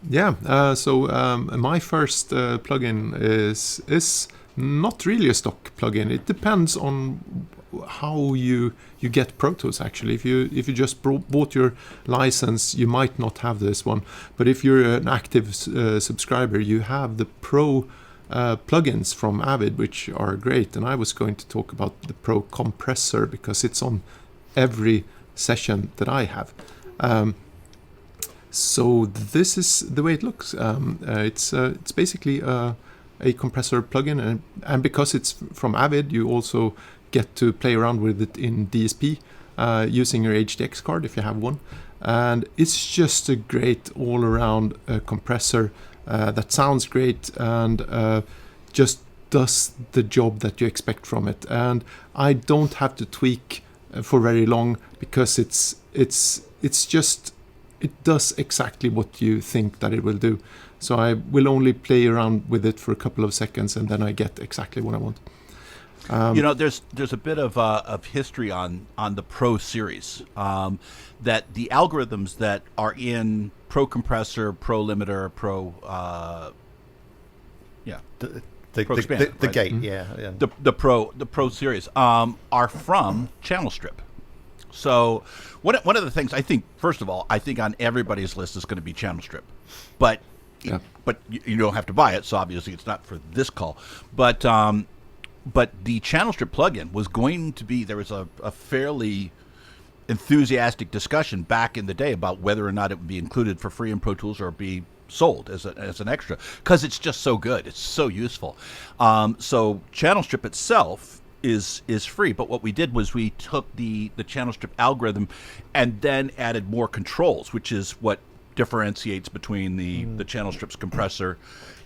My first plugin is not really a stock plugin. It depends on how you get Pro Tools. Actually, if you just bought your license, you might not have this one. But if you're an active subscriber, you have the Pro plugins from Avid, which are great. And I was going to talk about the Pro Compressor because it's on every session that I have. So this is the way it looks. It's basically a compressor plugin, and because it's from Avid, you also get to play around with it in DSP using your HDX card if you have one. And it's just a great all-around compressor that sounds great and just does the job that you expect from it. And I don't have to tweak for very long because it's just, it does exactly what you think that it will do. So I will only play around with it for a couple of seconds and then I get exactly what I want. There's a bit of history on the Pro series, that the algorithms that are in Pro Compressor, Pro Limiter, Pro Pro Expand, the right? gate, Mm-hmm. The Pro series are from Channel Strip. So one of the things I think, first of all, I think on everybody's list is going to be Channel Strip, but you don't have to buy it, so obviously it's not for this call. But the Channel Strip plugin was going to be, there was a fairly enthusiastic discussion back in the day about whether or not it would be included for free in Pro Tools or be sold as an extra, because it's just so good, it's so useful. So Channel Strip itself is free, but what we did was we took the Channel Strip algorithm and then added more controls, which is what differentiates between the Channel Strip's compressor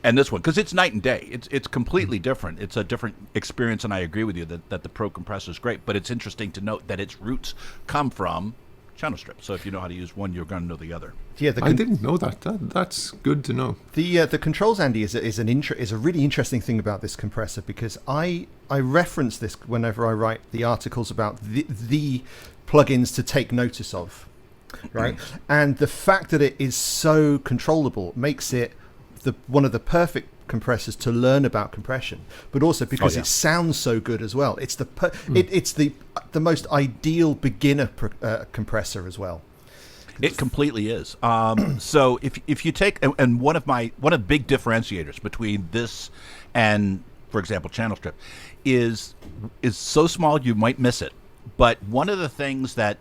and this one, because it's night and day. It's completely different. It's a different experience, and I agree with you that the Pro Compressor is great, but it's interesting to note that its roots come from Channel Strip. So if you know how to use one, you're going to know the other. Yeah, I didn't know that. That's good to know. The controls, Andy, is a really interesting thing about this compressor, because I reference this whenever I write the articles about the plugins to take notice of, right? And the fact that it is so controllable makes it one of the perfect compressors to learn about compression, but also because it sounds so good as well. It's it's the most ideal beginner compressor as well. It completely is. So if you take, and one of the big differentiators between this and, for example, Channel Strip is so small you might miss it. But one of the things that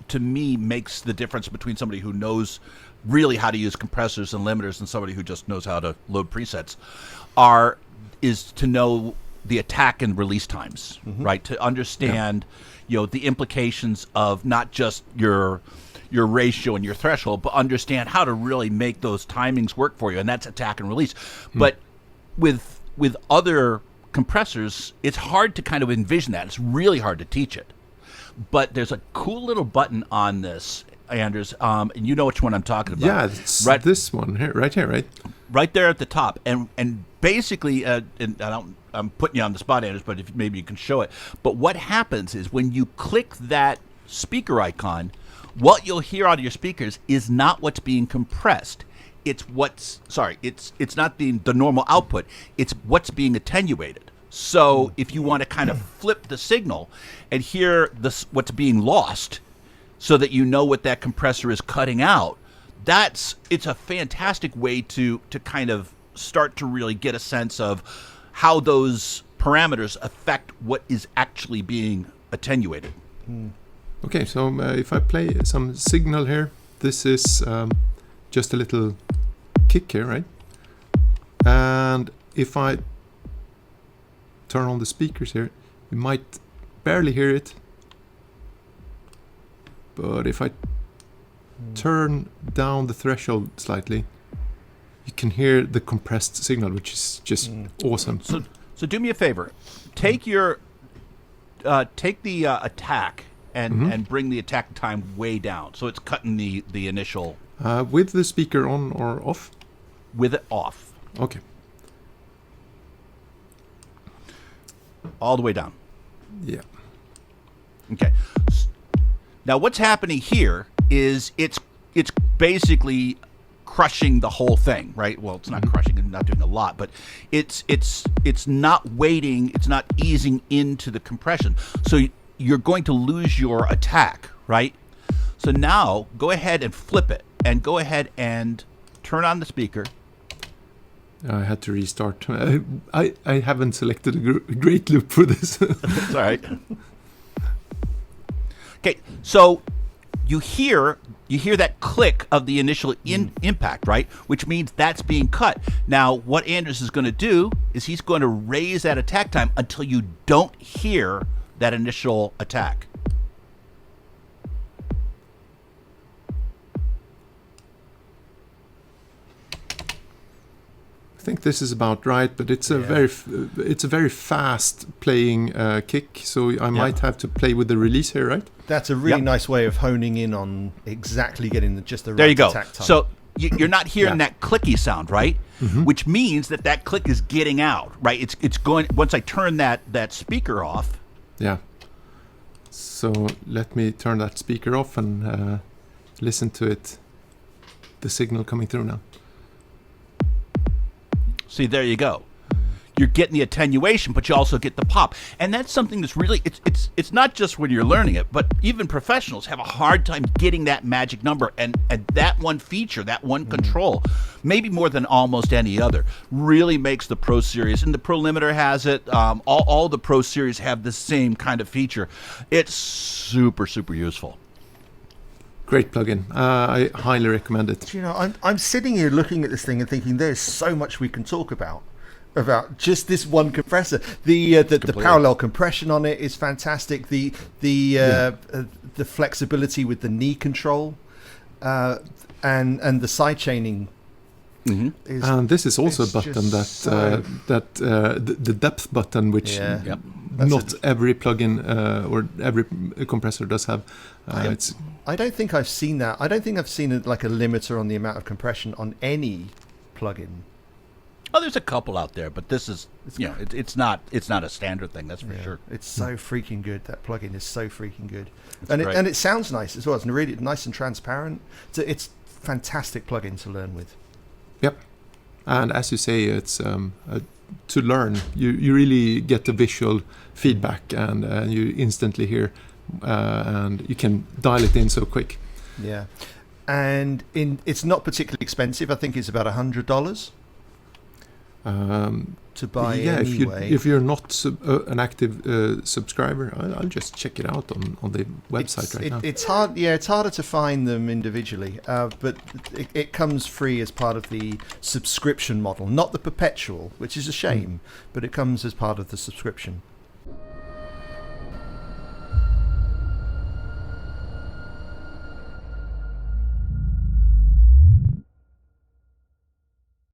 to me makes the difference between somebody who knows really how to use compressors and limiters and somebody who just knows how to load presets is to know the attack and release times, right? To understand, the implications of not just your ratio and your threshold, but understand how to really make those timings work for you, and that's attack and release. But with other compressors, it's hard to kind of envision that. It's really hard to teach it. But there's a cool little button on this, Anders, and you know which one I'm talking about. Yeah, it's this one here, right here, right? Right there at the top, and basically, I'm putting you on the spot, Anders, but maybe you can show it. But what happens is when you click that speaker icon, what you'll hear out of your speakers is not what's being compressed. It's it's not the normal output. It's what's being attenuated. So if you want to kind of flip the signal and hear what's being lost, so that you know what that compressor is cutting out, it's a fantastic way to kind of start to really get a sense of how those parameters affect what is actually being attenuated. Okay, so if I play some signal here, this is just a little kick here, right? And if I turn on the speakers here, you might barely hear it. But if I turn down the threshold slightly, you can hear the compressed signal, which is just awesome. So do me a favor, take the attack and bring the attack time way down, so it's cutting the initial. With the speaker on or off? With it off. Okay. All the way down. Yeah. Okay. Now what's happening here is it's basically crushing the whole thing, right? Well, it's not crushing and not doing a lot, but it's not weighting, it's not easing into the compression. So you're going to lose your attack, right? So now go ahead and flip it, and go ahead and turn on the speaker. I had to restart. I haven't selected a great loop for this. It's all right. Okay, so you hear that click of the initial impact, right? Which means that's being cut. Now, what Anders is going to do is he's going to raise that attack time until you don't hear that initial attack. I think this is about right, but it's a very fast playing kick, so I might have to play with the release here, right? That's a really nice way of honing in on exactly getting just the right there you go. attack time. So you're not hearing that clicky sound, right? Which means that click is getting out, right? It's going once I turn that speaker off. Yeah. So let me turn that speaker off and listen to it. The signal coming through now. See, there you go. You're getting the attenuation, but you also get the pop. And that's something that's really, it's not just when you're learning it, but even professionals have a hard time getting that magic number. And that one feature, that one control, maybe more than almost any other, really makes the Pro Series. And the Pro Limiter has it. All the Pro Series have the same kind of feature. It's super, super useful. Great plugin. I highly recommend it. You know, I'm sitting here looking at this thing and thinking there's so much we can talk about just this one compressor. The parallel compression on it is fantastic. The flexibility with the knee control and the side chaining. And this is also a button the depth button, which not every plugin or every compressor does have. I don't think I've seen that. I don't think I've seen like a limiter on the amount of compression on any plugin. Oh, there's a couple out there, but this is it's not a standard thing. That's for sure. It's so freaking good. That plugin is so freaking good, and it sounds nice as well. It's really nice and transparent. It's fantastic plugin to learn with. Yep, and as you say, it's to learn. You really get the visual feedback, and you instantly hear, and you can dial it in so quick. Yeah, and it's not particularly expensive. I think it's about $100 to buy. Yeah, anyway. if you're not an active subscriber, I'll just check it out on the website now. It's hard. Yeah, it's harder to find them individually, but it comes free as part of the subscription model, not the perpetual, which is a shame. But it comes as part of the subscription.